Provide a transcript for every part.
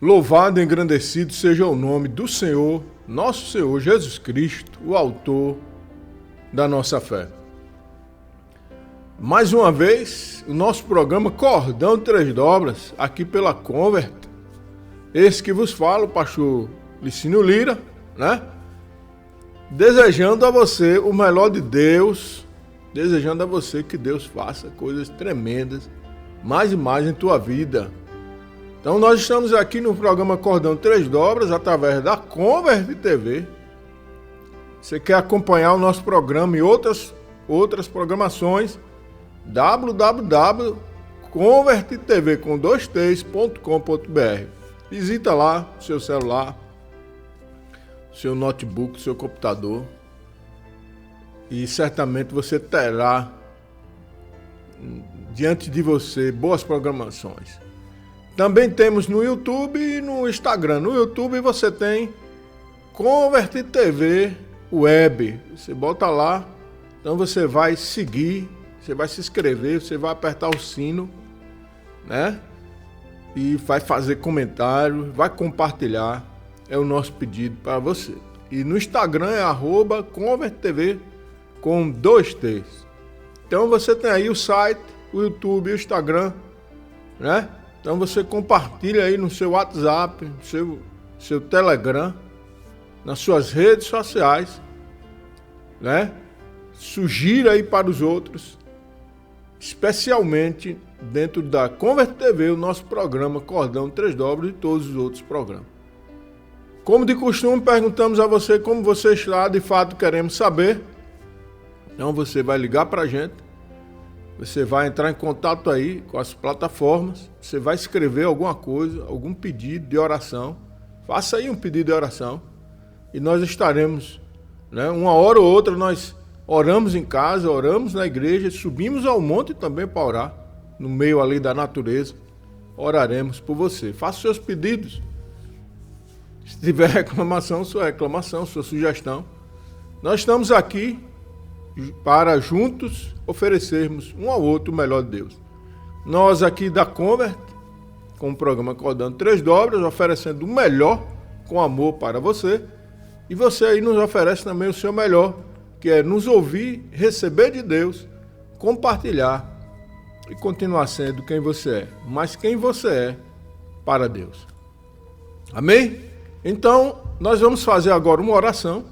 Louvado e engrandecido seja o nome do Senhor, nosso Senhor Jesus Cristo, o autor da nossa fé. Mais uma vez, o nosso programa Cordão de Três Dobras, aqui pela Convert. Esse que vos fala, o pastor Licínio Lira, né? Desejando a você o melhor de Deus, desejando a você que Deus faça coisas tremendas, mais e mais em tua vida. Então nós estamos aqui no programa Cordão de Três Dobras, através da Convert TV. Você quer acompanhar o nosso programa e outras programações, www.converttv.com.br. Visita lá o seu celular, seu notebook, seu computador, e certamente você terá diante de você boas programações. Também temos no YouTube e no Instagram. No YouTube você tem Convert TV Web. Você bota lá, então você vai seguir, você vai se inscrever, você vai apertar o sino, né? E vai fazer comentário, vai compartilhar. É o nosso pedido para você. E no Instagram é @ConvertTV com 2 T's. Então você tem aí o site, o YouTube e o Instagram, né? Então você compartilha aí no seu WhatsApp, no seu Telegram, nas suas redes sociais, né? Sugira aí para os outros, especialmente dentro da Convert TV, o nosso programa Cordão de Três Dobras e todos os outros programas. Como de costume, perguntamos a você como você está, de fato queremos saber. Então você vai ligar para a gente. Você vai entrar em contato aí com as plataformas, você vai escrever alguma coisa, algum pedido de oração. Faça aí um pedido de oração e nós estaremos, né, uma hora ou outra nós oramos em casa, oramos na igreja, subimos ao monte também para orar, no meio ali da natureza, oraremos por você. Faça seus pedidos. Se tiver reclamação, sua sugestão. Nós estamos aqui para juntos oferecermos um ao outro o melhor de Deus. Nós aqui da Convert, com o programa Cordão de Três Dobras, oferecendo o melhor com amor para você, e você aí nos oferece também o seu melhor, que é nos ouvir, receber de Deus, compartilhar e continuar sendo quem você é, mas quem você é para Deus. Amém? Então, nós vamos fazer agora uma oração,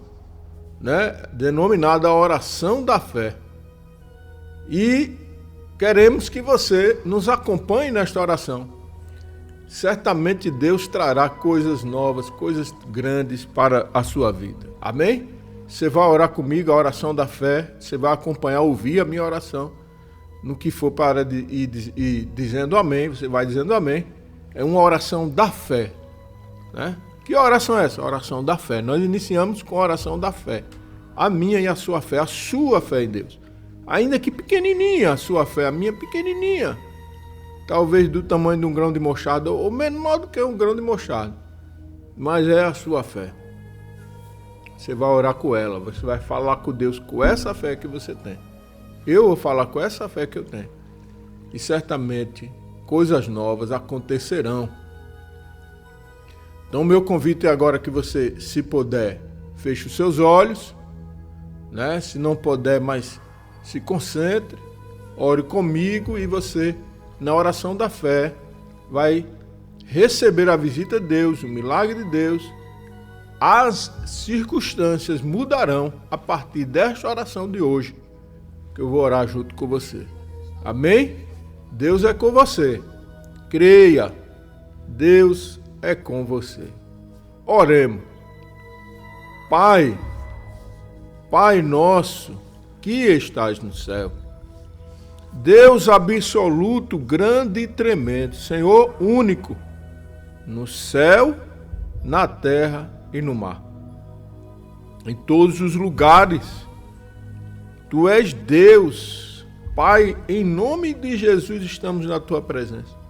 né, denominada a oração da fé. E queremos que você nos acompanhe nesta oração. Certamente Deus trará coisas novas, coisas grandes para a sua vida. Amém? Você vai orar comigo a oração da fé, você vai acompanhar, ouvir a minha oração. No que for para ir dizendo amém, você vai dizendo amém. É uma oração da fé, né? Que oração é essa? A oração da fé. Nós iniciamos com a oração da fé. A minha e a sua fé em Deus. Ainda que pequenininha a sua fé, a minha pequenininha. Talvez do tamanho de um grão de mostarda, ou menor do que um grão de mostarda. Mas é a sua fé. Você vai orar com ela, você vai falar com Deus com essa fé que você tem. Eu vou falar com essa fé que eu tenho. E certamente coisas novas acontecerão. Então, o meu convite é agora que você, se puder, feche os seus olhos, né? Se não puder, mas se concentre, ore comigo e você, na oração da fé, vai receber a visita de Deus, o milagre de Deus. As circunstâncias mudarão a partir desta oração de hoje, que eu vou orar junto com você. Amém? Deus é com você. Creia, Deus é com você. Oremos. Pai nosso, que estás no céu, Deus absoluto, grande e tremendo, Senhor único, no céu, na terra e no mar, em todos os lugares. Tu és Deus, Pai, em nome de Jesus estamos na tua presença.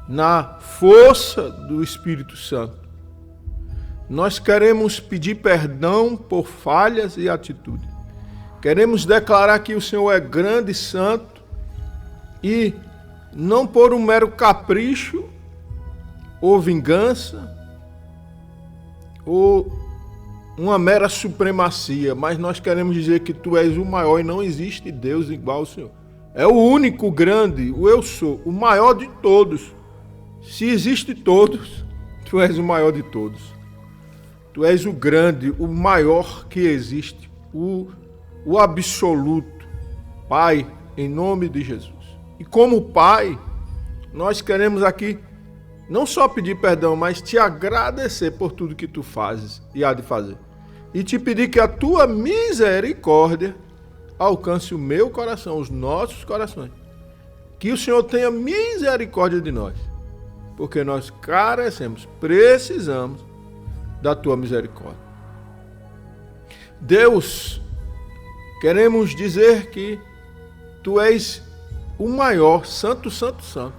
Na força do Espírito Santo, nós queremos pedir perdão por falhas e atitudes. Queremos declarar que o Senhor é grande e santo e não por um mero capricho ou vingança, ou uma mera supremacia, mas nós queremos dizer que tu és o maior e não existe Deus igual ao Senhor. É o único grande, o eu sou, o maior de todos. Se existe todos, tu és o maior de todos. Tu és o grande, o maior que existe, o absoluto. Pai, em nome de Jesus. E como Pai, nós queremos aqui não só pedir perdão, mas te agradecer por tudo que tu fazes e há de fazer. E te pedir que a tua misericórdia alcance o meu coração, os nossos corações. Que o Senhor tenha misericórdia de nós, porque nós carecemos, precisamos da tua misericórdia. Deus, queremos dizer que tu és o maior, santo, santo, santo,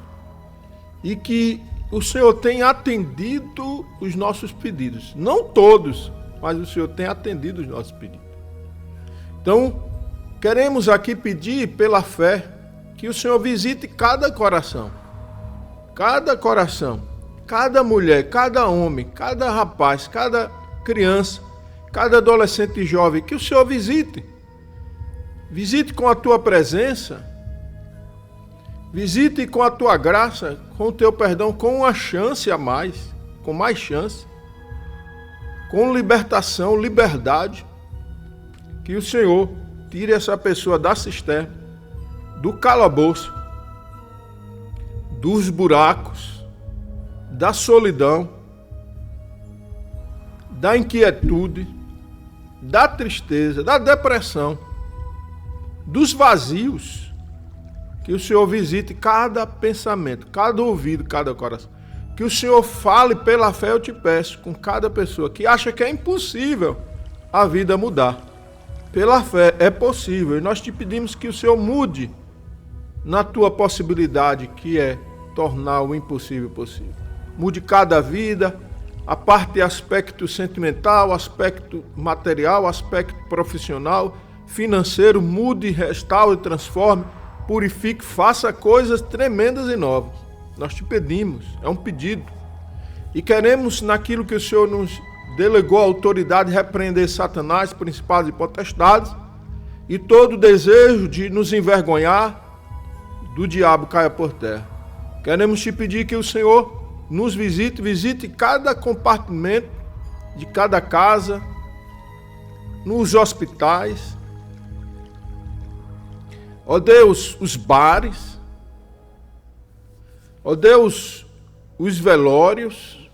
e que o Senhor tem atendido os nossos pedidos. Não todos, mas o Senhor tem atendido os nossos pedidos. Então, queremos aqui pedir pela fé que o Senhor visite cada coração, cada mulher, cada homem, cada rapaz, cada criança, cada adolescente e jovem, que o Senhor visite com a tua presença, visite com a tua graça, com o teu perdão, com uma chance a mais, com mais chance, com libertação, liberdade, que o Senhor tire essa pessoa da cisterna, do calabouço, dos buracos, da solidão, da inquietude, da tristeza, da depressão, dos vazios. Que o Senhor visite cada pensamento, cada ouvido, cada coração. Que o Senhor fale pela fé, eu te peço, com cada pessoa que acha que é impossível a vida mudar. Pela fé é possível, e nós te pedimos que o Senhor mude na tua possibilidade, que é tornar o impossível possível. Mude cada vida, a parte de aspecto sentimental, aspecto material, aspecto profissional, financeiro, mude, restaure, transforme, purifique, faça coisas tremendas e novas. Nós te pedimos, é um pedido. E queremos, naquilo que o Senhor nos delegou a autoridade, repreender Satanás, principados e potestades, e todo desejo de nos envergonhar do diabo caia por terra. Queremos te pedir que o Senhor nos visite cada compartimento de cada casa, nos hospitais, ó Deus, os bares, ó Deus, os velórios,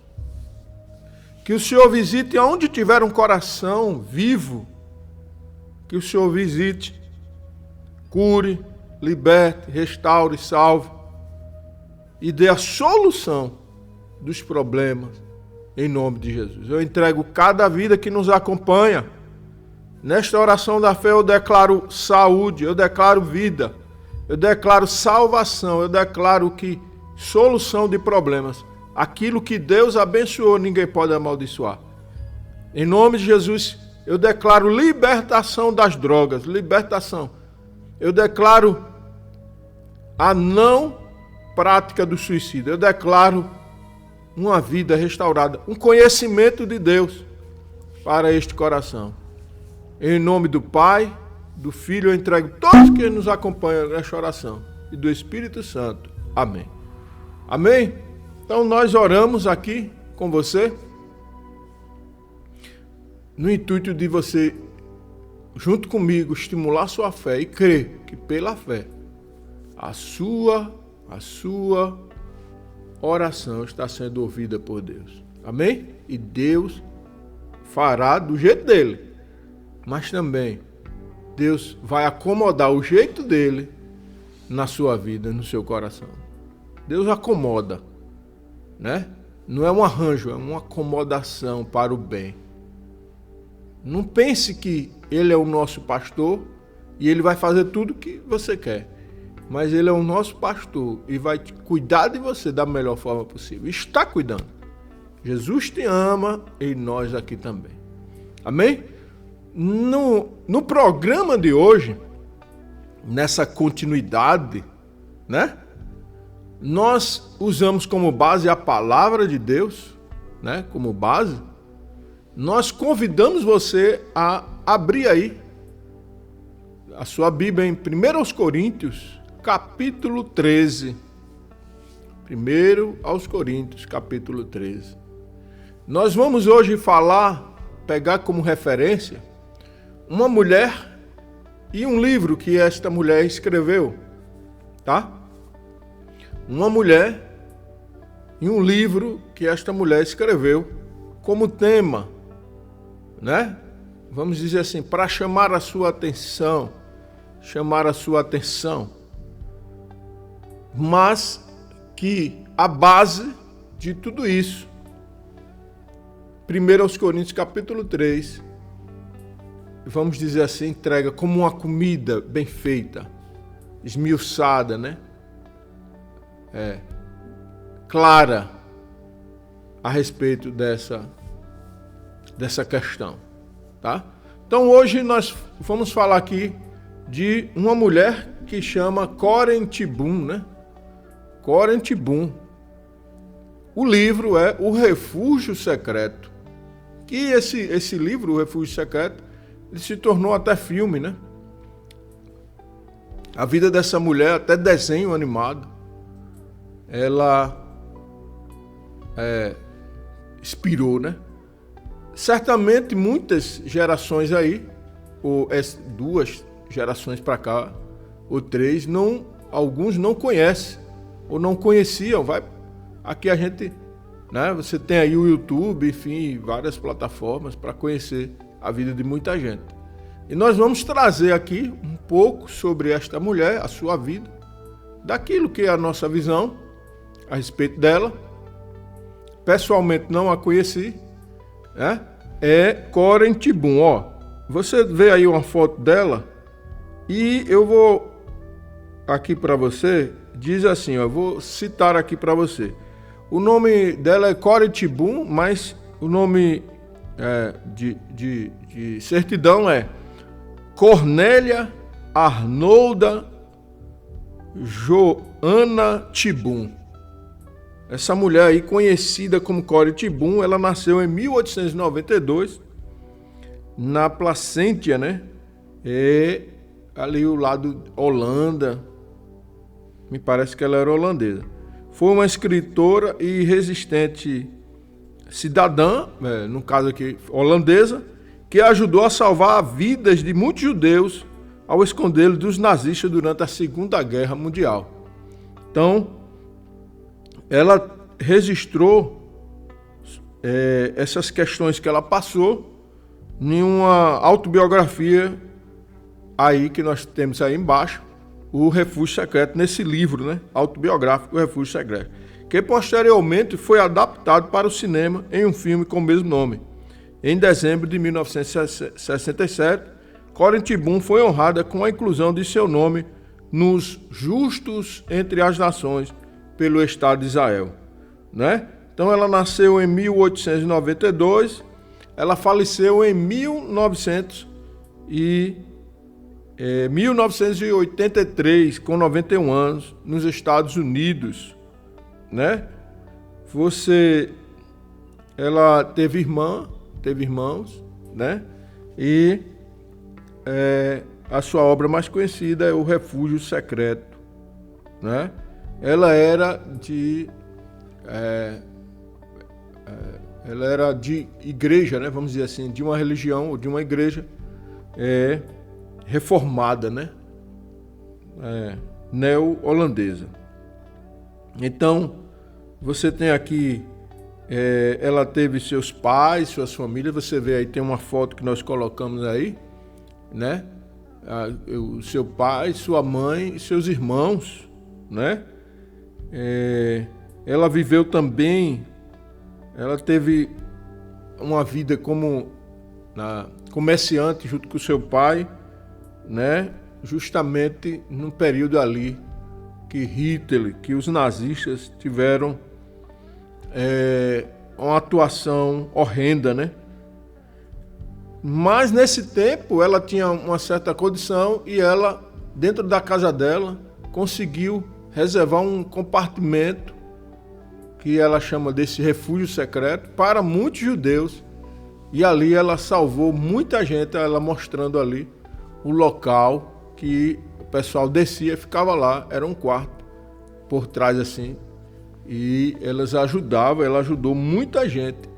que o Senhor visite aonde tiver um coração vivo, que o Senhor visite, cure, liberte, restaure, salve e dê a solução dos problemas em nome de Jesus. Eu entrego cada vida que nos acompanha. Nesta oração da fé eu declaro saúde, eu declaro vida, eu declaro salvação, eu declaro que solução de problemas. Aquilo que Deus abençoou, ninguém pode amaldiçoar. Em nome de Jesus, eu declaro libertação das drogas, libertação. Eu declaro a não prática do suicídio. Eu declaro uma vida restaurada, um conhecimento de Deus para este coração. Em nome do Pai, do Filho, eu entrego todos que nos acompanham nesta oração e do Espírito Santo. Amém. Amém? Então nós oramos aqui com você no intuito de você, junto comigo, estimular sua fé e crer que pela fé a sua oração está sendo ouvida por Deus. Amém? E Deus fará do jeito dele. Mas também Deus vai acomodar o jeito dele na sua vida, no seu coração. Deus acomoda, né? Não é um arranjo, é uma acomodação para o bem. Não pense que ele é o nosso pastor e ele vai fazer tudo o que você quer. Mas ele é o nosso pastor e vai cuidar de você da melhor forma possível. Está cuidando. Jesus te ama e nós aqui também. Amém? No programa de hoje, nessa continuidade, né? nós usamos como base a palavra de Deus, né? Como base, nós convidamos você a abrir aí a sua Bíblia em 1 Coríntios, capítulo 13. 1 Coríntios, capítulo 13. Nós vamos hoje pegar como referência uma mulher e um livro que esta mulher escreveu, tá? Uma mulher e um livro que esta mulher escreveu como tema, né? Vamos dizer assim, para chamar a sua atenção, mas que a base de tudo isso, 1 Coríntios capítulo 3, vamos dizer assim, entrega como uma comida bem feita, esmiuçada, né? Clara a respeito dessa questão, tá? Então hoje nós vamos falar aqui de uma mulher que chama Coren Tibum, né? Coren Tibum. O livro é O Refúgio Secreto. Que esse livro, O Refúgio Secreto, ele se tornou até filme, né? A vida dessa mulher, até desenho animado, ela inspirou, né? Certamente muitas gerações aí, ou 2 gerações para cá, ou 3, alguns não conhecem, ou não conheciam. Aqui a gente, né? Você tem aí o YouTube, enfim, várias plataformas para conhecer a vida de muita gente. E nós vamos trazer aqui um pouco sobre esta mulher, a sua vida, daquilo que é a nossa visão a respeito dela. Pessoalmente não a conheci, né? É Coren Tibum, ó. Você vê aí uma foto dela e eu vou aqui para você, diz assim, ó, eu vou citar aqui para você. O nome dela é Coren Tibum, mas o nome de certidão é Cornélia Arnolda Joana Tibum. Essa mulher aí, conhecida como Coren Tibum, ela nasceu em 1892 na Placência, né? Ali o lado Holanda. Me parece que ela era holandesa. Foi uma escritora e resistente cidadã, no caso aqui holandesa, que ajudou a salvar vidas de muitos judeus ao escondê-los dos nazistas durante a Segunda Guerra Mundial. Então, ela registrou essas questões que ela passou em uma autobiografia aí que nós temos aí embaixo, O Refúgio Secreto, nesse livro, né, autobiográfico, O Refúgio Secreto, que posteriormente foi adaptado para o cinema em um filme com o mesmo nome. Em dezembro de 1967, Coren Tibum foi honrada com a inclusão de seu nome nos Justos entre as Nações pelo Estado de Israel, né? Então ela nasceu em 1892, ela faleceu em 1983, com 91 anos, nos Estados Unidos, né? Ela teve irmãos, né? E a sua obra mais conhecida é O Refúgio Secreto, né? Ela era de igreja, né? Vamos dizer assim, de uma religião ou de uma igreja reformada, né? Neo-holandesa. Então, você tem aqui, ela teve seus pais, suas famílias. Você vê aí, tem uma foto que nós colocamos aí, né? O seu pai, sua mãe e seus irmãos, né? Ela viveu também, ela teve uma vida como comerciante junto com seu pai, né? Justamente num período ali que os nazistas tiveram uma atuação horrenda, né? Mas nesse tempo ela tinha uma certa condição e ela, dentro da casa dela, conseguiu reservar um compartimento que ela chama desse refúgio secreto para muitos judeus. E ali ela salvou muita gente, ela mostrando ali o local que o pessoal descia, ficava lá, era um quarto por trás assim. E ela ajudou muita gente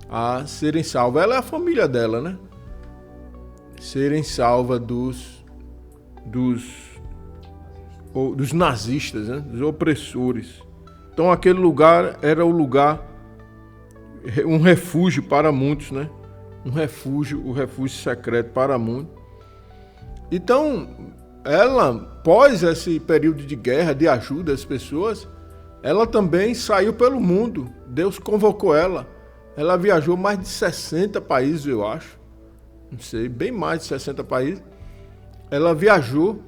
a serem salvas. Ela é a família dela, né? Serem salvas dos nazistas, né? Dos opressores. Então aquele lugar era um refúgio para muitos, né? O refúgio secreto para muitos. Então, ela, após esse período de guerra, de ajuda às pessoas, ela também saiu pelo mundo. Deus convocou ela. Ela viajou mais de 60 países, eu acho. Não sei, bem mais de 60 países. Ela viajou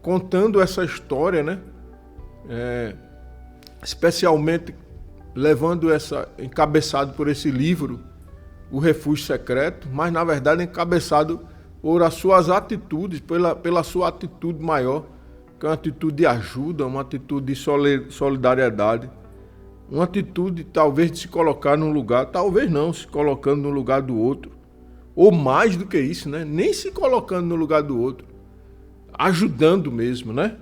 contando essa história, né? Especialmente levando encabeçado por esse livro, O Refúgio Secreto, mas na verdade encabeçado por as suas atitudes, pela sua atitude maior, que é uma atitude de ajuda, uma atitude de solidariedade, uma atitude talvez de se colocar num lugar, talvez não, se colocando no lugar do outro, ou mais do que isso, né? Nem se colocando no lugar do outro, ajudando mesmo, né?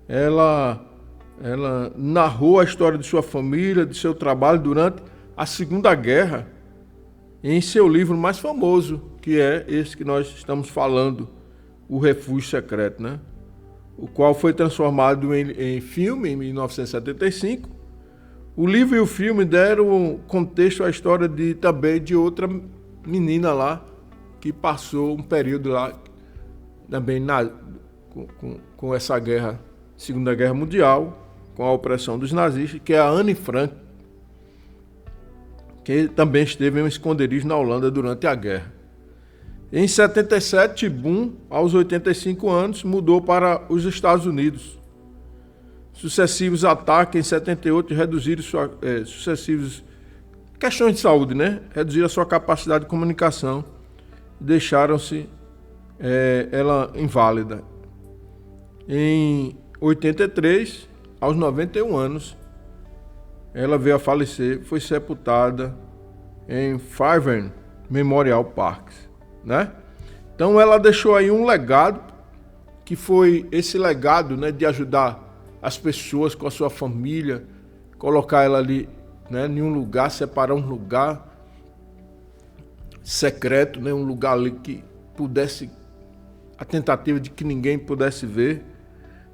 Ela narrou a história de sua família, de seu trabalho durante a Segunda Guerra, em seu livro mais famoso, que é esse que nós estamos falando, O Refúgio Secreto, né? O qual foi transformado em filme em 1975. O livro e o filme deram contexto à história também de outra menina lá, que passou um período lá, também com essa guerra, Segunda Guerra Mundial, com a opressão dos nazistas, que é a Anne Frank, que também esteve em um esconderijo na Holanda durante a guerra. Em 77, Tibum, aos 85 anos, mudou para os Estados Unidos. Sucessivos ataques em 78 reduziram sucessivos questões de saúde, né? Reduziram a sua capacidade de comunicação, deixaram-se ela inválida. Em 83, aos 91 anos, ela veio a falecer, foi sepultada em Fairview Memorial Park, né? Então ela deixou aí um legado, que foi esse legado, né, de ajudar as pessoas com a sua família, colocar ela ali, né, em um lugar, separar um lugar secreto, né, um lugar ali que pudesse, a tentativa de que ninguém pudesse ver,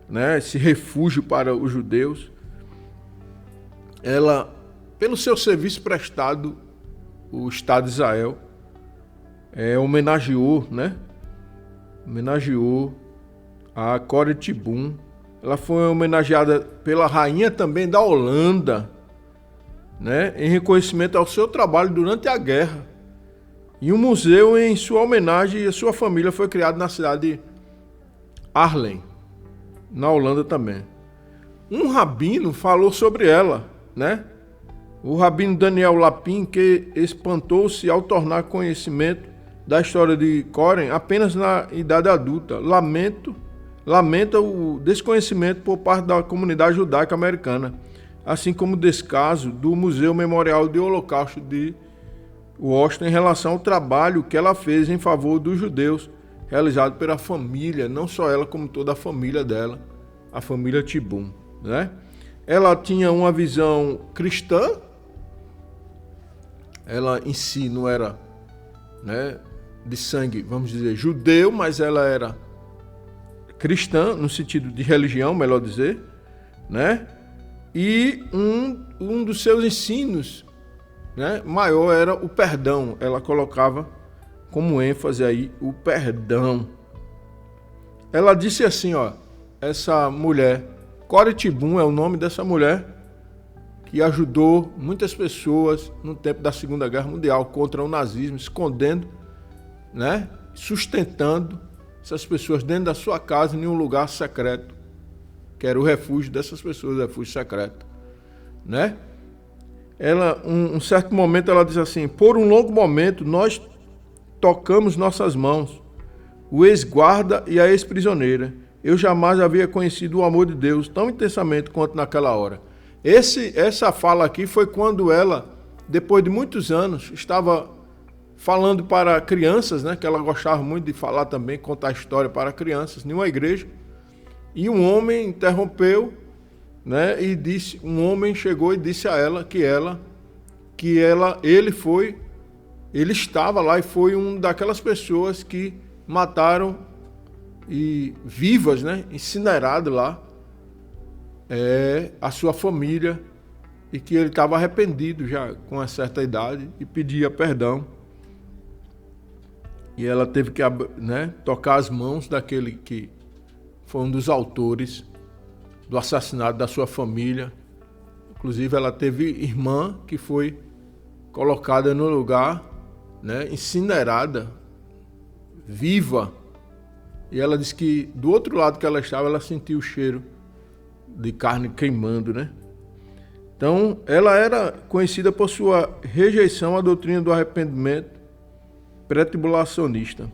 né, esse refúgio para os judeus. Ela, pelo seu serviço prestado, o Estado de Israel homenageou a Corrie ten Boom. Ela foi homenageada pela rainha também da Holanda, né, em reconhecimento ao seu trabalho durante a guerra. E um museu em sua homenagem, e a sua família foi criado na cidade de Haarlem, na Holanda também. Um rabino falou sobre ela, né? O rabino Daniel Lapin, que espantou-se ao tornar conhecimento da história de Corrie apenas na idade adulta. Lamenta o desconhecimento por parte da comunidade judaica americana, assim como o descaso do Museu Memorial do Holocausto de Washington em relação ao trabalho que ela fez em favor dos judeus, realizado pela família, não só ela, como toda a família dela, a família ten Boom, né? Ela tinha uma visão cristã, ela em si não era, né, de sangue, vamos dizer, judeu, mas ela era cristã, no sentido de religião, melhor dizer, né? E um dos seus ensinos, né, maior era o perdão. Ela colocava como ênfase aí o perdão. Ela disse assim, ó, essa mulher, Corrie ten Boom é o nome dessa mulher, que ajudou muitas pessoas no tempo da Segunda Guerra Mundial contra o nazismo, escondendo, né, sustentando essas pessoas dentro da sua casa em um lugar secreto, que era o refúgio dessas pessoas, o refúgio secreto, né? Ela, um certo momento, ela diz assim: por um longo momento nós tocamos nossas mãos, o ex-guarda e a ex-prisioneira, eu jamais havia conhecido o amor de Deus tão intensamente quanto naquela hora. Essa fala aqui foi quando ela, depois de muitos anos, estava falando para crianças, né, que ela gostava muito de falar também, contar história para crianças, em uma igreja, e um homem interrompeu, né, e disse, um homem chegou e disse a ela ele estava lá e foi uma daquelas pessoas que mataram e vivas, né, incinerado lá, a sua família, e que ele estava arrependido já com uma certa idade e pedia perdão. E ela teve que, né, tocar as mãos daquele que foi um dos autores do assassinato da sua família. Inclusive ela teve irmã que foi colocada no lugar, né, incinerada, viva. E ela disse que do outro lado que ela estava, ela sentiu o cheiro de carne queimando, né? Então, ela era conhecida por sua rejeição à doutrina do arrependimento pré-tribulacionista.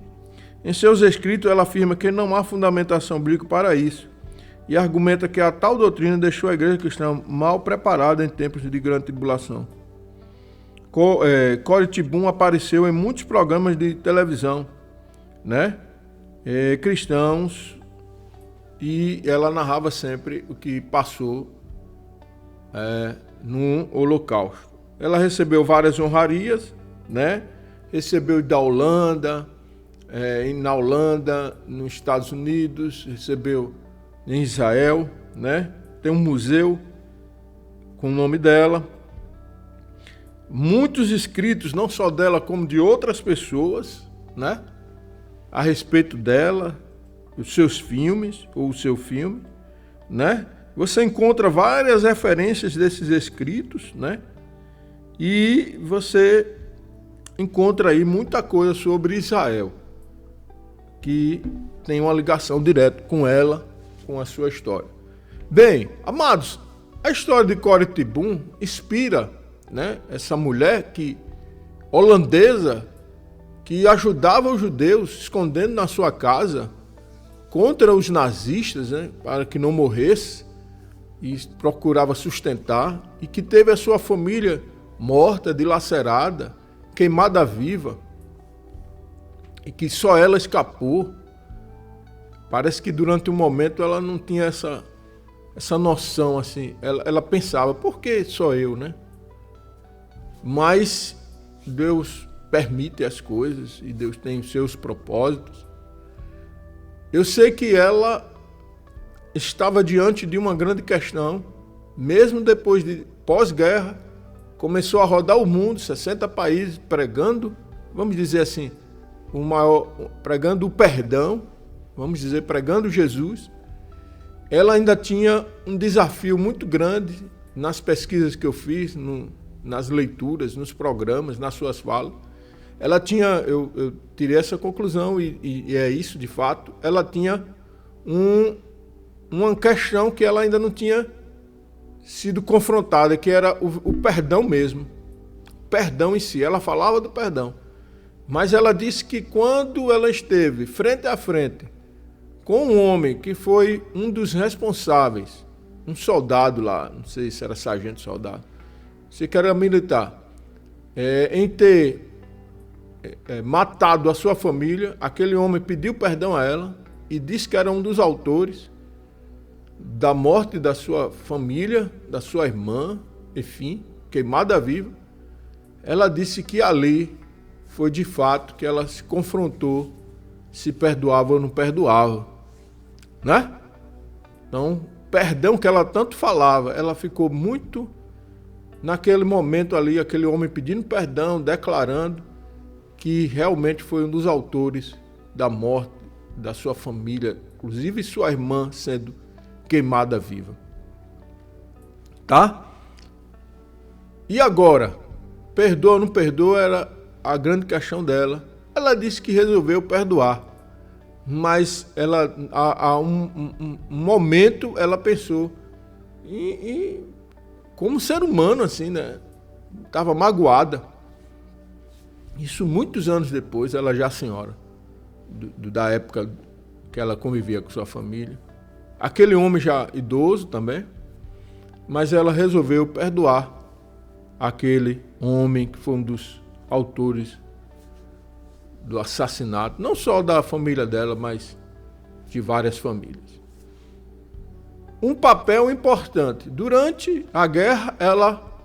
Em seus escritos, ela afirma que não há fundamentação bíblica para isso e argumenta que a tal doutrina deixou a igreja cristã mal preparada em tempos de grande tribulação. Corrie ten Boom apareceu em muitos programas de televisão, né, cristãos, e ela narrava sempre o que passou no Holocausto. Ela recebeu várias honrarias, né? Recebeu da Holanda, na Holanda, nos Estados Unidos, recebeu em Israel, né? Tem um museu com o nome dela. Muitos escritos, não só dela, como de outras pessoas, né, a respeito dela, os seus filmes, ou o seu filme, né? Você encontra várias referências desses escritos, né? E você encontra aí muita coisa sobre Israel, que tem uma ligação direta com ela, com a sua história. Bem, amados, a história de Corrie ten Boom inspira, né, essa mulher holandesa que ajudava os judeus escondendo na sua casa contra os nazistas, né, para que não morresse, e procurava sustentar, e que teve a sua família morta, dilacerada, queimada viva, e que só ela escapou. Parece que durante um momento ela não tinha essa noção, assim, ela pensava, por que só eu, né? Mas Deus permite as coisas e Deus tem os seus propósitos. Eu sei que ela estava diante de uma grande questão, mesmo depois de pós-guerra, começou a rodar o mundo, 60 países pregando, vamos dizer assim, pregando o perdão, vamos dizer, pregando Jesus. Ela ainda tinha um desafio muito grande nas pesquisas que eu fiz, nas leituras, nos programas, nas suas falas. Ela tinha, eu tirei essa conclusão e é isso de fato, ela tinha uma questão que ela ainda não tinha sido confrontada, que era o perdão mesmo. O perdão em si, ela falava do perdão. Mas ela disse que quando ela esteve frente a frente com um homem que foi um dos responsáveis, um soldado lá, não sei se era sargento soldado, sei que era militar, em ter matado a sua família, aquele homem pediu perdão a ela e disse que era um dos autores da morte da sua família, da sua irmã, enfim, queimada viva. Ela disse que ali foi de fato que ela se confrontou, se perdoava ou não perdoava, né? Então, perdão que ela tanto falava, ela ficou muito naquele momento ali, aquele homem pedindo perdão, declarando que realmente foi um dos autores da morte da sua família, inclusive sua irmã sendo queimada viva. Tá? E agora? Perdoa ou não perdoa era a grande questão dela. Ela disse que resolveu perdoar, mas ela, a um momento ela pensou como ser humano, assim, né? Estava magoada. Isso muitos anos depois, ela já senhora, da época que ela convivia com sua família. Aquele homem já idoso também, mas ela resolveu perdoar aquele homem que foi um dos autores do assassinato, não só da família dela, mas de várias famílias. Um papel importante. Durante a guerra, ela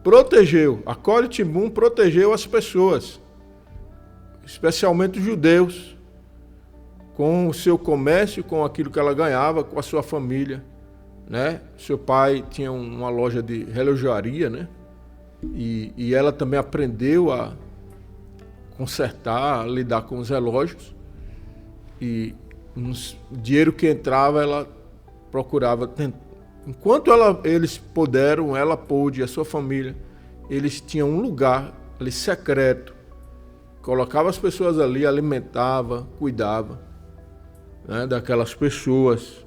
protegeu, a Corrie ten Boom protegeu as pessoas, especialmente os judeus, com o seu comércio, com aquilo que ela ganhava, com a sua família, né? Seu pai tinha uma loja de relojoaria, né? E ela também aprendeu a consertar, a lidar com os relógios. E o dinheiro que entrava, ela procurava. Enquanto eles puderam, ela pôde, a sua família, eles tinham um lugar ali secreto, colocava as pessoas ali, alimentava, cuidava, né, daquelas pessoas.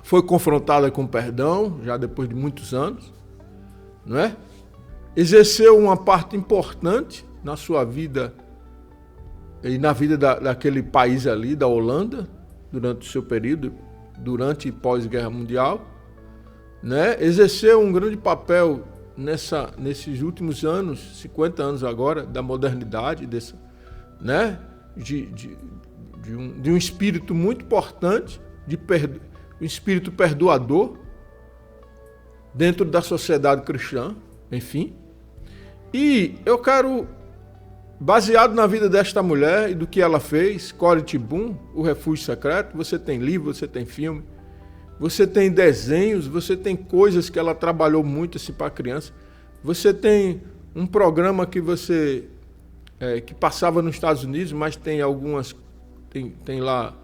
Foi confrontada com perdão, já depois de muitos anos, não é? Exerceu uma parte importante na sua vida e na vida daquele país ali, da Holanda, durante o seu período, durante e pós-guerra mundial, né? Exerceu um grande papel nesses últimos anos, 50 anos agora, da modernidade, né? de um espírito muito importante, um espírito perdoador dentro da sociedade cristã, enfim. E eu quero, baseado na vida desta mulher e do que ela fez, Corrie ten Boom, O Refúgio Secreto, você tem livro, você tem filme, você tem desenhos, você tem coisas que ela trabalhou muito assim para criança. Você tem um programa que que passava nos Estados Unidos, mas tem algumas, tem lá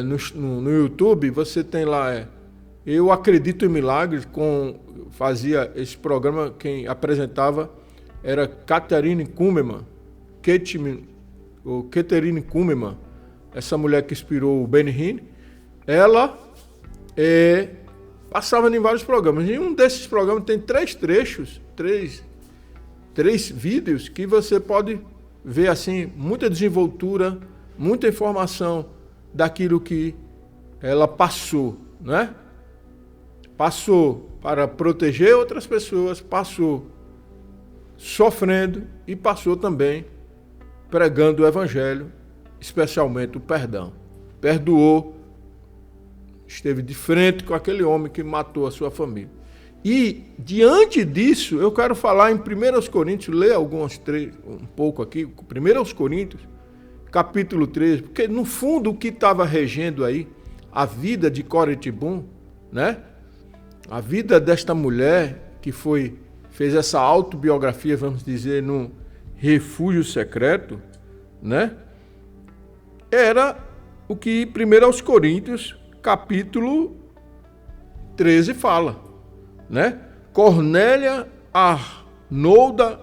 no YouTube, você tem lá Eu Acredito em Milagres, fazia esse programa, quem apresentava era Catherine Kuhlman, Catherine Kuhlman, essa mulher que inspirou o Benny Hinn. Ela passava em vários programas. Em um desses programas tem 3 trechos, três vídeos que você pode ver assim muita desenvoltura, muita informação daquilo que ela passou, né? Passou para proteger outras pessoas, passou sofrendo e passou também pregando o evangelho, especialmente o perdão. Perdoou, esteve de frente com aquele homem que matou a sua família. E, diante disso, eu quero falar em 1 Coríntios, ler um pouco aqui, 1 Coríntios, capítulo 13, porque, no fundo, o que estava regendo aí, a vida de Corrie ten Boom, né? A vida desta mulher que fez essa autobiografia, vamos dizer, no Refúgio Secreto, né? Era o que 1 Coríntios, capítulo 13 fala, né? Cornélia Arnolda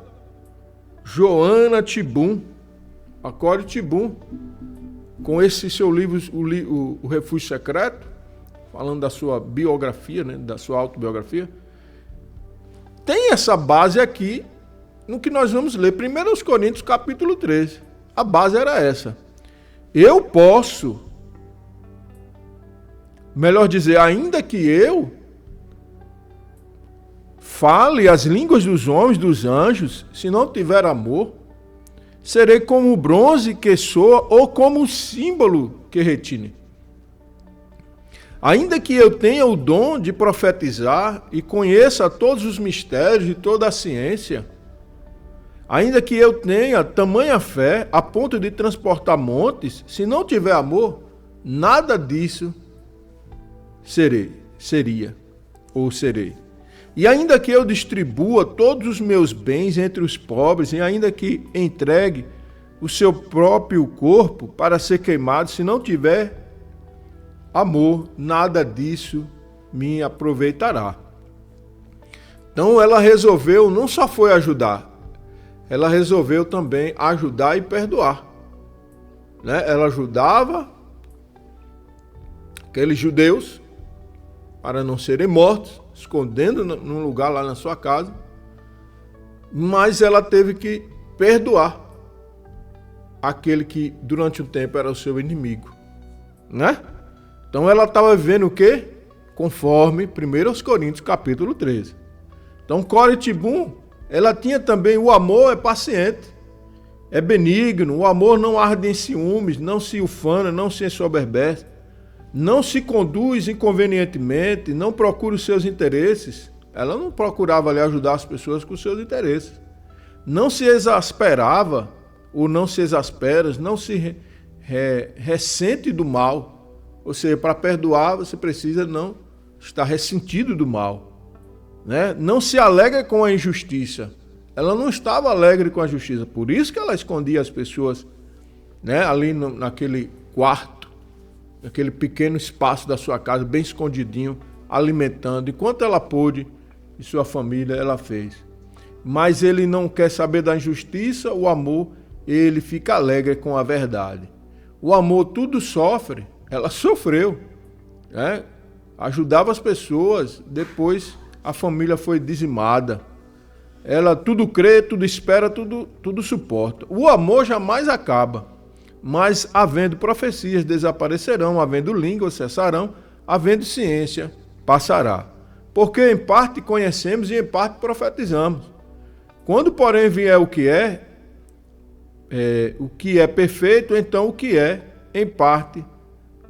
Joana ten Boom, a Corrie ten Boom, com esse seu livro, o Refúgio Secreto, falando da sua biografia, né? Da sua autobiografia, tem essa base aqui no que nós vamos ler, 1 Coríntios capítulo 13. A base era essa. Eu posso, melhor dizer, ainda que eu fale as línguas dos homens, dos anjos, se não tiver amor, serei como o bronze que soa ou como o símbolo que retine. Ainda que eu tenha o dom de profetizar e conheça todos os mistérios e toda a ciência, ainda que eu tenha tamanha fé a ponto de transportar montes, se não tiver amor, nada disso seria. E ainda que eu distribua todos os meus bens entre os pobres, e ainda que entregue o seu próprio corpo para ser queimado, se não tiver amor, nada disso me aproveitará. Então ela resolveu, não só foi ajudar, ela resolveu também ajudar e perdoar, né? Ela ajudava aqueles judeus para não serem mortos, escondendo num lugar lá na sua casa, mas ela teve que perdoar aquele que durante um tempo era o seu inimigo, né? Então ela estava vivendo o quê? Conforme 1 Coríntios capítulo 13. Então Corrie ten Boom, ela tinha também o amor é paciente, é benigno, o amor não arde em ciúmes, não se ufana, não se ensoberbece, não se conduz inconvenientemente, não procura os seus interesses. Ela não procurava ali ajudar as pessoas com os seus interesses. Não se exasperava, ou não se exaspera, não se ressente do mal. Ou seja, para perdoar você precisa não estar ressentido do mal, né? Não se alegra com a injustiça. Ela não estava alegre com a justiça, por isso que ela escondia as pessoas, né, ali naquele quarto, naquele pequeno espaço da sua casa, bem escondidinho, alimentando. Enquanto ela pôde, e sua família, ela fez. Mas ele não quer saber da injustiça, o amor, ele fica alegre com a verdade. O amor tudo sofre, ela sofreu, né? Ajudava as pessoas, depois a família foi dizimada. Ela tudo crê, tudo espera, tudo suporta. O amor jamais acaba, mas havendo profecias desaparecerão, havendo línguas cessarão, havendo ciência passará. Porque em parte conhecemos e em parte profetizamos. Quando, porém, vier o que é perfeito, então o que é, em parte,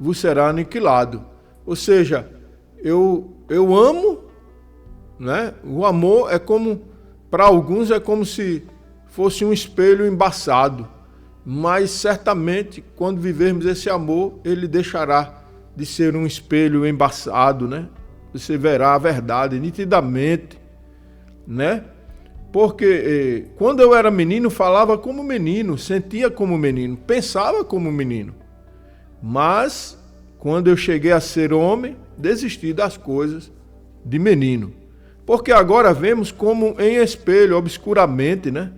vos será aniquilado. Ou seja, eu amo, né? O amor é como, para alguns, é como se fosse um espelho embaçado. Mas, certamente, quando vivermos esse amor, ele deixará de ser um espelho embaçado, né? Você verá a verdade nitidamente, né? Porque quando eu era menino, falava como menino, sentia como menino, pensava como menino. Mas, quando eu cheguei a ser homem, desisti das coisas de menino. Porque agora vemos como em espelho, obscuramente, né?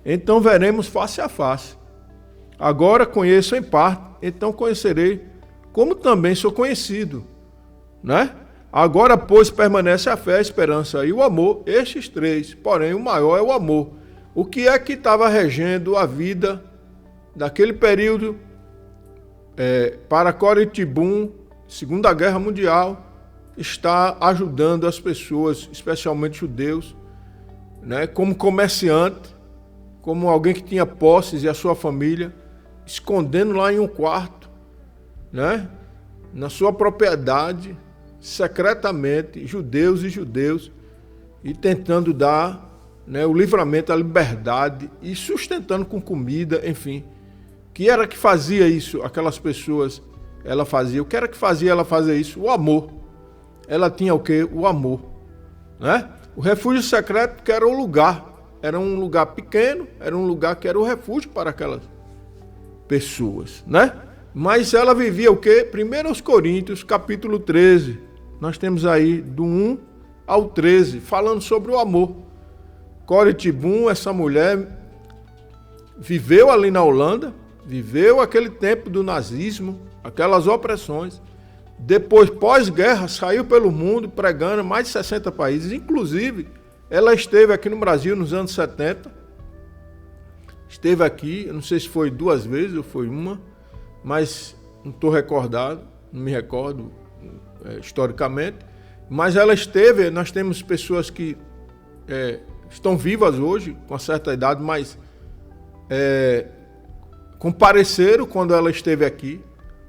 Então veremos face a face. Agora conheço em parte, então conhecerei como também sou conhecido, né? Agora, pois, permanece a fé, a esperança e o amor, estes três, porém o maior é o amor. O que é que estava regendo a vida daquele período para Corrie ten Boom, Segunda Guerra Mundial, está ajudando as pessoas, especialmente judeus, né, como comerciante, como alguém que tinha posses e a sua família, escondendo lá em um quarto, né, na sua propriedade, secretamente, judeus, e tentando dar, né, o livramento, a liberdade, e sustentando com comida, enfim. Que era que fazia isso? Aquelas pessoas, ela fazia. O que era que fazia ela fazer isso? O amor. Ela tinha o quê? O amor, né? O refúgio secreto, que era o lugar. Era um lugar pequeno, era um lugar que era o refúgio para aquelas pessoas, né? Mas ela vivia o quê? 1 Coríntios, capítulo 13. Nós temos aí do 1 ao 13, falando sobre o amor. Corrie ten Boom, essa mulher, viveu ali na Holanda, viveu aquele tempo do nazismo, aquelas opressões. Depois, pós-guerra, saiu pelo mundo pregando em mais de 60 países. Inclusive, ela esteve aqui no Brasil nos anos 70. Esteve aqui, eu não sei se foi 2 vezes ou foi uma, mas não estou recordado, não me recordo historicamente. Mas ela esteve, nós temos pessoas que estão vivas hoje, com uma certa idade, mas compareceram quando ela esteve aqui,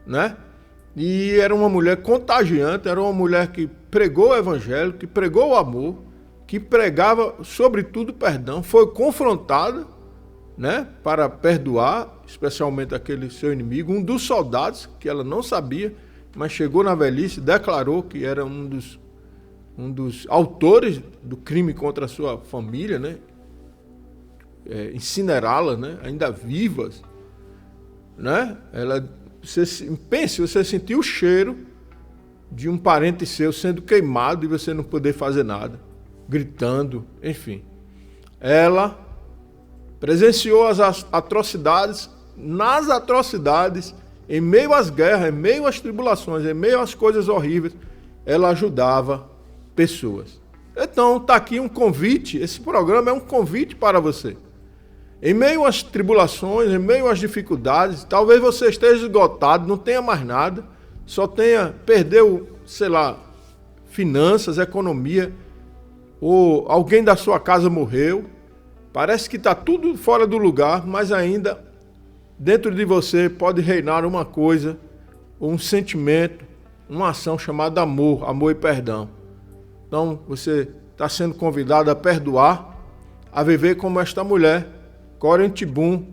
né? E era uma mulher contagiante, era uma mulher que pregou o evangelho, que pregou o amor, que pregava, sobretudo, perdão, foi confrontada, né, para perdoar, especialmente aquele seu inimigo, um dos soldados, que ela não sabia, mas chegou na velhice, declarou que era um dos autores do crime contra a sua família, né, incinerá-la, né, ainda vivas, né, você sentiu o cheiro de um parente seu sendo queimado e você não poder fazer nada, gritando, enfim. Ela presenciou as atrocidades, nas atrocidades, em meio às guerras, em meio às tribulações, em meio às coisas horríveis, ela ajudava pessoas. Então, está aqui um convite, esse programa é um convite para você. Em meio às tribulações, em meio às dificuldades, talvez você esteja esgotado, não tenha mais nada, só perdeu, sei lá, finanças, economia, ou alguém da sua casa morreu. Parece que está tudo fora do lugar, mas ainda dentro de você pode reinar uma coisa, um sentimento, uma ação chamada amor, amor e perdão. Então você está sendo convidado a perdoar, a viver como esta mulher, Coren Tibum,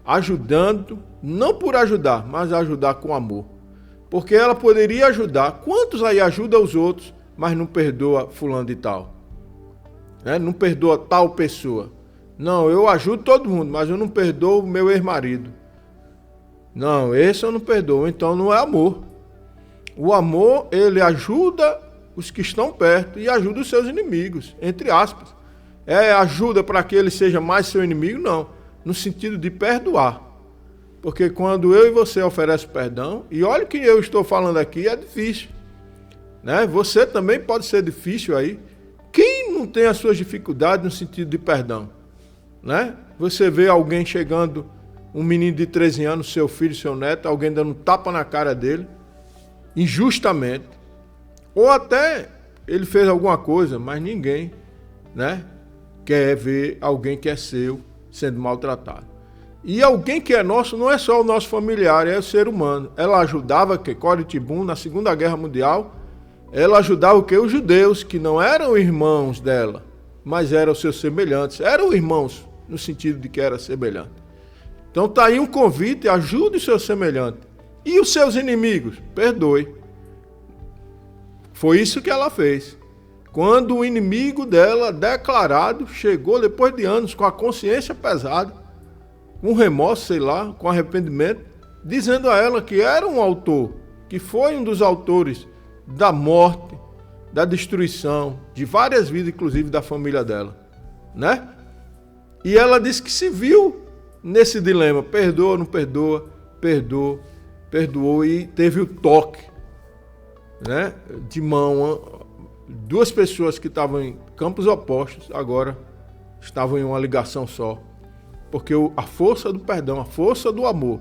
ajudando, não por ajudar, mas ajudar com amor. Porque ela poderia ajudar. Quantos aí ajudam os outros, mas não perdoa fulano de tal? Não perdoa tal pessoa. Não, eu ajudo todo mundo, mas eu não perdoo o meu ex-marido. Não, esse eu não perdoo, então não é amor. O amor, ele ajuda os que estão perto e ajuda os seus inimigos, entre aspas. Ajuda para que ele seja mais seu inimigo? Não, no sentido de perdoar. Porque quando eu e você oferecem perdão, e olha o que eu estou falando aqui, é difícil. Você também pode ser difícil aí. Quem não tem as suas dificuldades no sentido de perdão? Você vê alguém chegando, um menino de 13 anos, seu filho, seu neto, alguém dando um tapa na cara dele, injustamente, ou até ele fez alguma coisa, mas ninguém, quer ver alguém que é seu sendo maltratado. E alguém que é nosso não é só o nosso familiar, é o ser humano. Ela ajudava Coren Tibum na Segunda Guerra Mundial. Ela ajudava os judeus, que não eram irmãos dela, mas eram seus semelhantes. Eram irmãos, no sentido de que era semelhante. Então está aí um convite, ajude o seu semelhante. E os seus inimigos? Perdoe. Foi isso que ela fez. Quando o inimigo dela, declarado, chegou depois de anos com a consciência pesada, com remorso, sei lá, com arrependimento, dizendo a ela que era um autor, que foi um dos autores da morte, da destruição de várias vidas, inclusive da família dela, E ela disse que se viu nesse dilema, perdoa ou não perdoa, perdoou e teve o toque, de mão. Duas pessoas que estavam em campos opostos agora estavam em uma ligação só. Porque a força do perdão, a força do amor,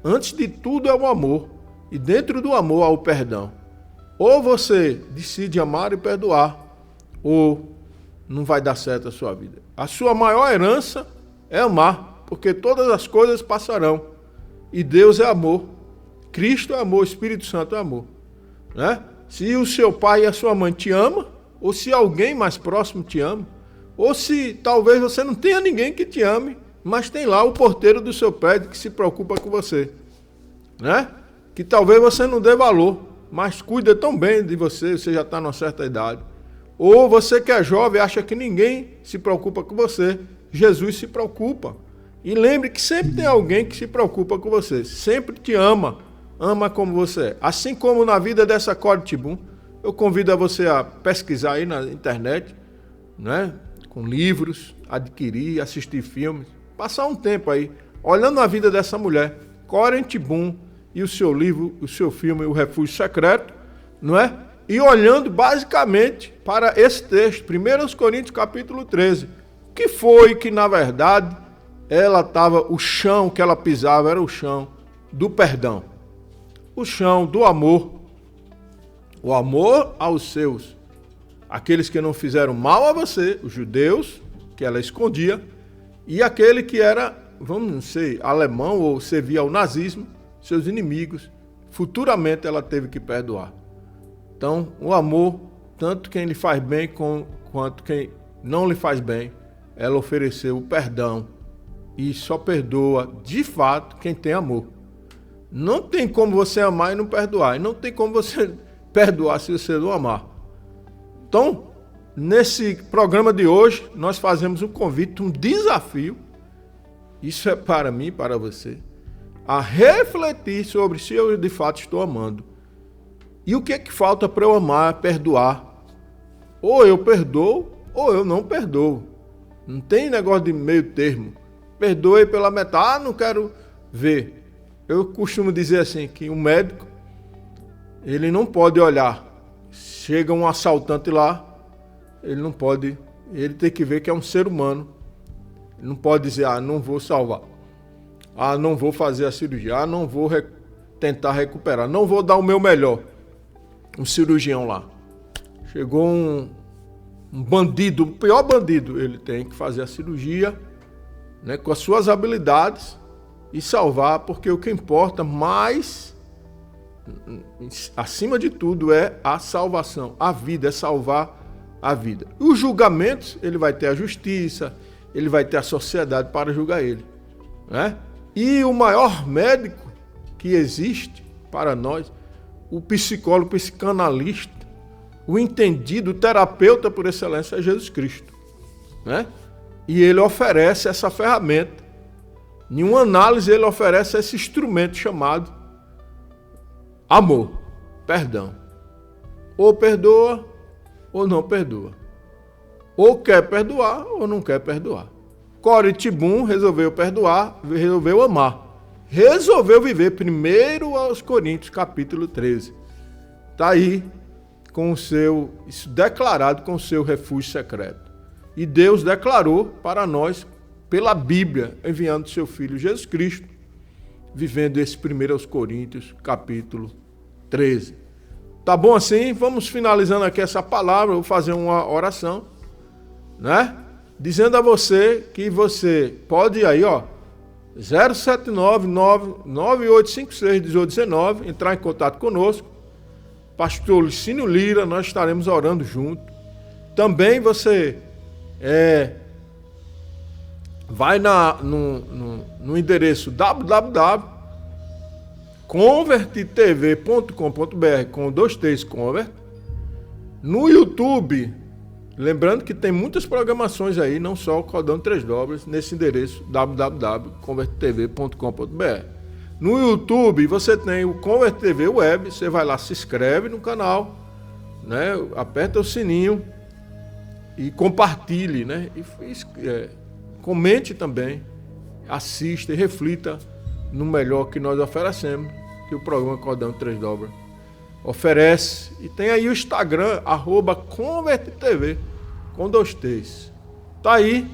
antes de tudo é o amor. E dentro do amor há o perdão. Ou você decide amar e perdoar, ou não vai dar certo a sua vida. A sua maior herança é amar, porque todas as coisas passarão. E Deus é amor. Cristo é amor, o Espírito Santo é amor. Se o seu pai e a sua mãe te amam, ou se alguém mais próximo te ama, ou se talvez você não tenha ninguém que te ame, mas tem lá o porteiro do seu prédio que se preocupa com você, que talvez você não dê valor, mas cuida tão bem de você, você já está numa certa idade. Ou você que é jovem acha que ninguém se preocupa com você, Jesus se preocupa. E lembre que sempre tem alguém que se preocupa com você, sempre te ama como você é. Assim como na vida dessa Coren Tibum, eu convido a você a pesquisar aí na internet, com livros, adquirir, assistir filmes, passar um tempo aí, olhando a vida dessa mulher, Coren Tibum, e o seu livro, o seu filme, O Refúgio Secreto, E olhando basicamente para esse texto, 1 Coríntios capítulo 13, que foi que, na verdade, o chão que ela pisava era o chão do perdão, o chão do amor, o amor aos seus, aqueles que não fizeram mal a você, os judeus, que ela escondia, e aquele que era, não sei, alemão ou servia ao nazismo, seus inimigos, futuramente ela teve que perdoar. Então, o amor, tanto quem lhe faz bem quanto quem não lhe faz bem, ela ofereceu o perdão e só perdoa, de fato, quem tem amor. Não tem como você amar e não perdoar, e não tem como você perdoar se você não amar. Então, nesse programa de hoje, nós fazemos um convite, um desafio, isso é para mim e para você, a refletir sobre se eu de fato estou amando. E o que é que falta para eu amar, perdoar? Ou eu perdoo, ou eu não perdoo. Não tem negócio de meio termo. Perdoe pela metade, não quero ver. Eu costumo dizer assim, que um médico, ele não pode olhar. Chega um assaltante lá, ele não pode, ele tem que ver que é um ser humano. Não pode dizer, não vou salvar. Não vou fazer a cirurgia. Não vou tentar recuperar. Não vou dar o meu melhor. Um cirurgião lá. Chegou um bandido, o pior bandido. Ele tem que fazer a cirurgia, né, com as suas habilidades e salvar, porque o que importa mais, acima de tudo, é a salvação. A vida, é salvar a vida. Os julgamentos, ele vai ter a justiça, ele vai ter a sociedade para julgar ele, né? E o maior médico que existe para nós, o psicólogo, o psicanalista, o entendido, o terapeuta por excelência é Jesus Cristo, né? E ele oferece essa ferramenta. Em uma análise, ele oferece esse instrumento chamado amor, perdão. Ou perdoa, ou não perdoa. Ou quer perdoar, ou não quer perdoar. Corey ten Boom resolveu perdoar, resolveu amar. Resolveu viver. 1 aos Coríntios, capítulo 13. Está aí, com o seu, isso declarado com o seu refúgio secreto. E Deus declarou para nós, pela Bíblia, enviando seu Filho Jesus Cristo, vivendo esse 1 aos Coríntios, capítulo 13. Tá bom assim? Vamos finalizando aqui essa palavra, vou fazer uma oração, né? Dizendo a você que você pode ir aí, 079-9856-1819, entrar em contato conosco. Pastor Licínio Lira, nós estaremos orando junto. Também você vai no endereço www.converttv.com.br com 2 T's Convert. No YouTube, lembrando que tem muitas programações aí, não só o Cordão 3 Dobras, nesse endereço www.converttv.com.br. No YouTube você tem o Convert TV Web, você vai lá, se inscreve no canal, né? Aperta o sininho e compartilhe, né? Comente também, assista e reflita no melhor que nós oferecemos, que o programa Cordão 3 Dobras oferece. E tem aí o Instagram, @ConvertTV, com 2 T's. Tá aí.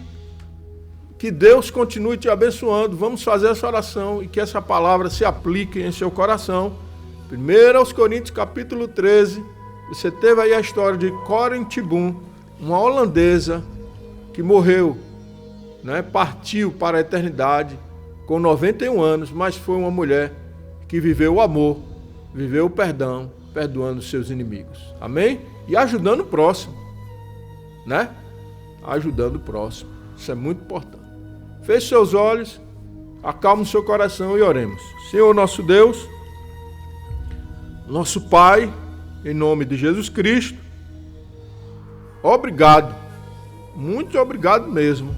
Que Deus continue te abençoando. Vamos fazer essa oração e que essa palavra se aplique em seu coração. 1 aos Coríntios, capítulo 13. Você teve aí a história de Corey ten Boom, uma holandesa que morreu, né, partiu para a eternidade com 91 anos, mas foi uma mulher que viveu o amor, viveu o perdão, perdoando os seus inimigos. Amém? E ajudando o próximo, né? Ajudando o próximo. Isso é muito importante. Feche seus olhos, acalme o seu coração e oremos. Senhor nosso Deus, nosso Pai, em nome de Jesus Cristo, obrigado, muito obrigado mesmo,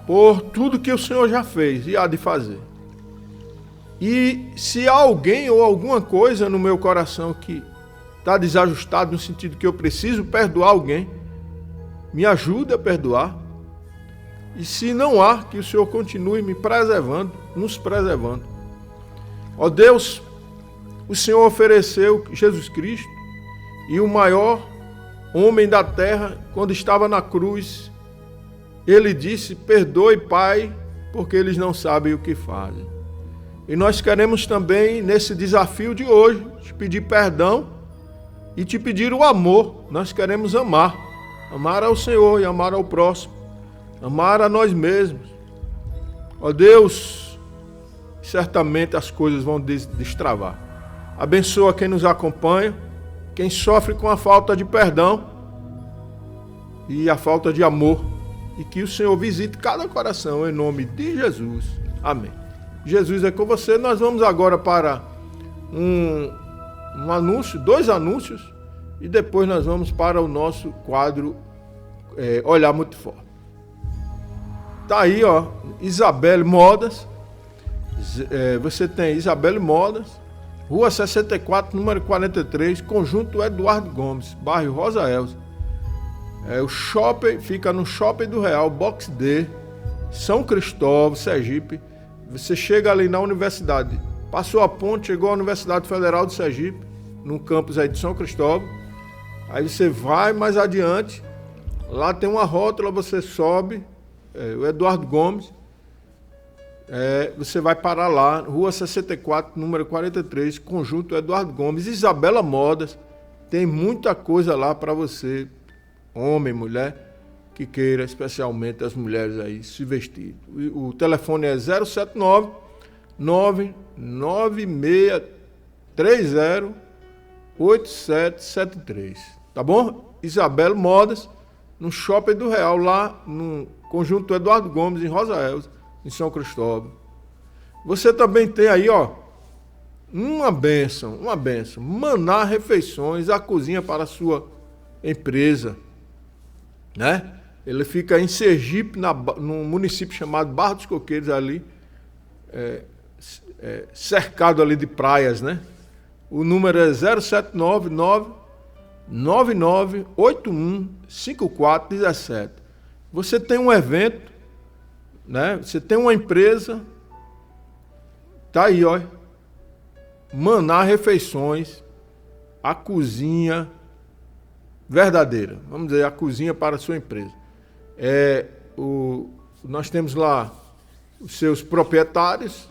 por tudo que o Senhor já fez e há de fazer. E se há alguém ou alguma coisa no meu coração que está desajustado, no sentido que eu preciso perdoar alguém, me ajude a perdoar. E se não há, que o Senhor continue me preservando, nos preservando. Ó Deus, o Senhor ofereceu Jesus Cristo, e o maior homem da terra, quando estava na cruz, ele disse: perdoe, Pai, porque eles não sabem o que fazem. E nós queremos também, nesse desafio de hoje, te pedir perdão e te pedir o amor. Nós queremos amar ao Senhor e amar ao próximo, amar a nós mesmos. Ó Deus, certamente as coisas vão destravar. Abençoa quem nos acompanha, quem sofre com a falta de perdão e a falta de amor, e que o Senhor visite cada coração em nome de Jesus. Amém. Jesus é com você. Nós vamos agora para um anúncio, 2 anúncios, e depois nós vamos para o nosso quadro Olhar Muito Forte. Tá aí, Isabelle Modas. Você tem Isabelle Modas, Rua 64, número 43, Conjunto Eduardo Gomes, bairro Rosa Elza. O shopping fica no Shopping do Real, Box D, São Cristóvão, Sergipe. Você chega ali na universidade, passou a ponte, chegou à Universidade Federal do Sergipe, no campus aí de São Cristóvão. Aí você vai mais adiante, lá tem uma rótula, você sobe o Eduardo Gomes. Você vai parar lá, Rua 64, número 43, Conjunto Eduardo Gomes, Isabela Modas. Tem muita coisa lá para você, homem, mulher, que queira, especialmente as mulheres aí, se vestir. O telefone é 079 99630 8773, tá bom? Isabela Modas, no Shopping do Real, lá no Conjunto Eduardo Gomes, em Rosa Elza, em São Cristóvão. Você também tem aí, ó, uma bênção. Maná Refeições, a cozinha para a sua empresa, né? Ele fica em Sergipe, num município chamado Barra dos Coqueiros, ali, cercado ali de praias, né? O número é 0799 9981 5417. Você tem um evento, né? Você tem uma empresa, tá aí, ó. Maná Refeições, a cozinha verdadeira. Vamos dizer, a cozinha para a sua empresa. Nós temos lá os seus proprietários,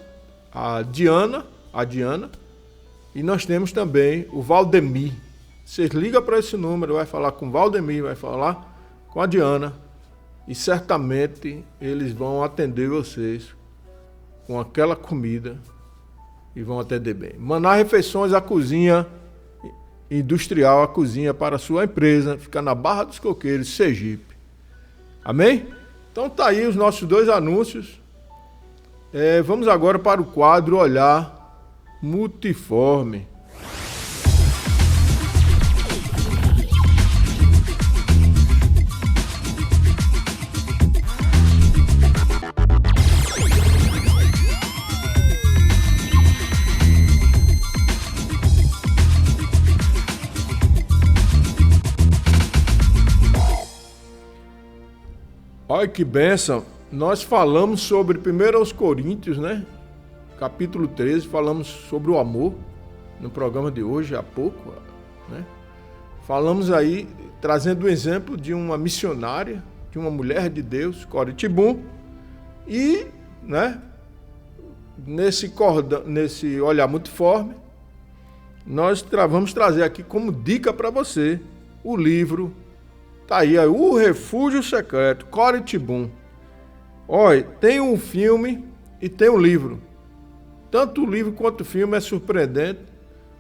a Diana, e nós temos também o Valdemir. Vocês ligam para esse número, vai falar com o Valdemir, vai falar com a Diana, e certamente eles vão atender vocês com aquela comida e vão atender bem. Maná Refeições, a cozinha industrial, a cozinha para a sua empresa, fica na Barra dos Coqueiros, Sergipe. Amém? Então tá aí os nossos 2 anúncios. Vamos agora para o quadro Olhar Multiforme. Olha que bênção, nós falamos sobre 1 Coríntios, né? Capítulo 13, falamos sobre o amor no programa de hoje, há pouco, né? Falamos aí, trazendo o exemplo de uma missionária, de uma mulher de Deus, Coritibum, e, né, nesse olhar multiforme, nós vamos trazer aqui como dica para você o livro. Tá aí, O Refúgio Secreto, Coritibum. Olha, tem um filme e tem um livro. Tanto o livro quanto o filme é surpreendente.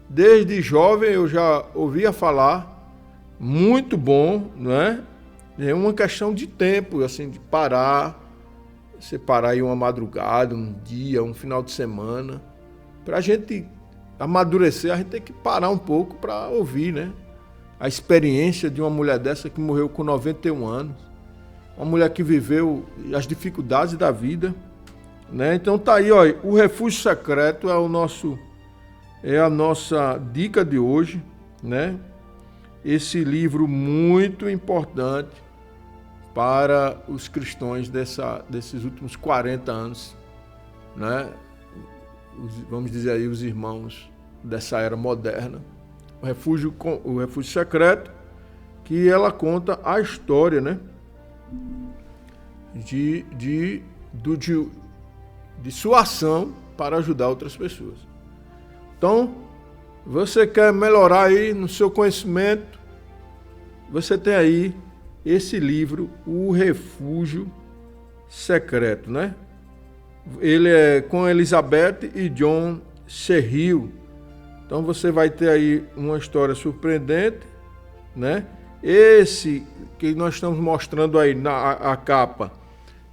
Desde jovem eu já ouvia falar. Muito bom, não é? É uma questão de tempo, assim, de parar. Você parar aí uma madrugada, um dia, um final de semana. Pra gente amadurecer, a gente tem que parar um pouco para ouvir, né? A experiência de uma mulher dessa que morreu com 91 anos. Uma mulher que viveu as dificuldades da vida, né? Então tá aí, ó, O Refúgio Secreto é a nossa dica de hoje, né? Esse livro muito importante para os cristãos desses últimos 40 anos, né? Vamos dizer aí, os irmãos dessa era moderna. O Refúgio Secreto, que ela conta a história, né, de sua ação para ajudar outras pessoas. Então, você quer melhorar aí no seu conhecimento, você tem aí esse livro, O Refúgio Secreto, né? Ele é com Elizabeth e John Serril. Então você vai ter aí uma história surpreendente, né? Esse que nós estamos mostrando aí na capa,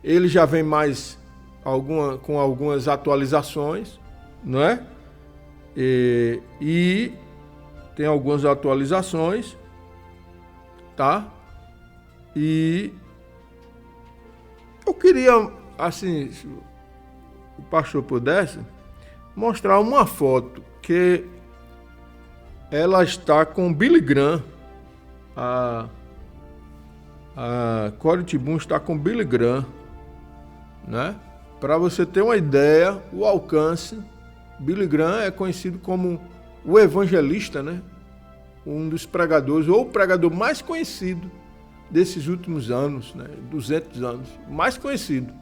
ele já vem mais com algumas atualizações, não é? E tem algumas atualizações, tá? E eu queria, assim, se o pastor pudesse, mostrar uma foto que ela está com Billy Graham. A Coritibum está com Billy Graham, né? Para você ter uma ideia, o alcance. Billy Graham é conhecido como o evangelista, né? Um dos pregadores, ou o pregador mais conhecido desses últimos anos, né, 200 anos, mais conhecido.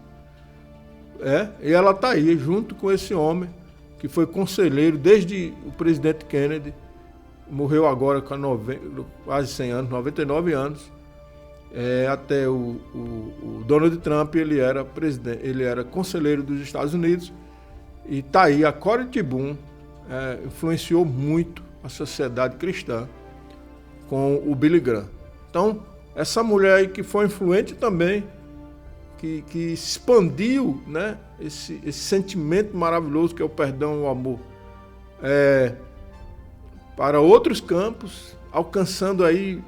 E ela está aí, junto com esse homem, que foi conselheiro desde o presidente Kennedy, morreu agora com quase 100 anos, 99 anos, até o Donald Trump, ele era presidente, ele era conselheiro dos Estados Unidos, e está aí, a Corrie ten Boom influenciou muito a sociedade cristã com o Billy Graham. Então, essa mulher aí que foi influente também, que expandiu, né, esse sentimento maravilhoso que é o perdão e o amor para outros campos, alcançando aí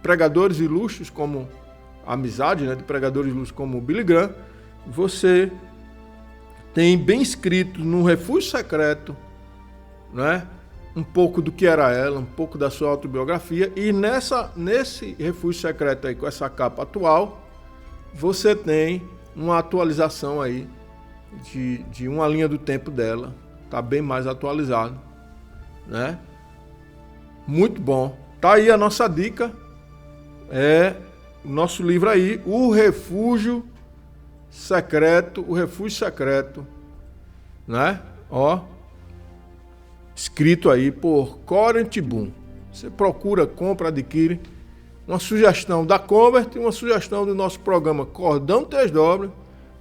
pregadores ilustres como a amizade, né, de pregadores ilustres como o Billy Graham. Você tem bem escrito no Refúgio Secreto, né, um pouco do que era ela, um pouco da sua autobiografia, e nesse Refúgio Secreto aí, com essa capa atual, você tem uma atualização aí de uma linha do tempo dela, tá bem mais atualizado, né? Muito bom. Tá aí a nossa dica, o nosso livro aí, o Refúgio Secreto, né? Escrito aí por Corrie ten Boom. Você procura, compra, adquire. Uma sugestão da Convert, uma sugestão do nosso programa Cordão Três Dobras,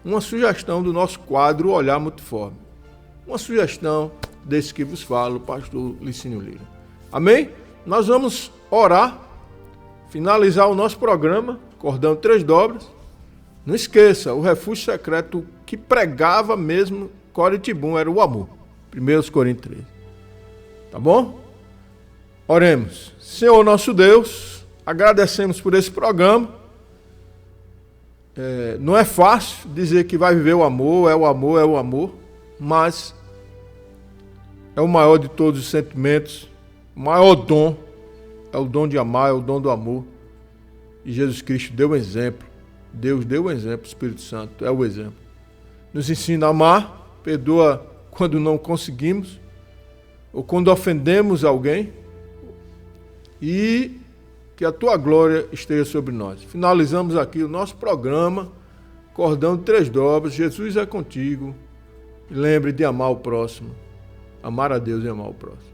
uma sugestão do nosso quadro Olhar Multiforme. Uma sugestão desse que vos falo, o pastor Licínio Lira. Amém? Nós vamos orar, finalizar o nosso programa, Cordão Três Dobras. Não esqueça, o Refúgio Secreto que pregava mesmo Corrie ten Boom era o amor. 1 Coríntios 13. Tá bom? Oremos. Senhor nosso Deus, agradecemos por esse programa. Não é fácil dizer que vai viver o amor, é o amor, mas é o maior de todos os sentimentos, o maior dom, é o dom de amar, é o dom do amor. E Jesus Cristo deu um exemplo, Deus deu um exemplo, o Espírito Santo é o exemplo. Nos ensina a amar, perdoa quando não conseguimos, ou quando ofendemos alguém, e que a tua glória esteja sobre nós. Finalizamos aqui o nosso programa, Cordão de Três Dobras, Jesus é contigo. Lembre de amar o próximo, amar a Deus e amar o próximo.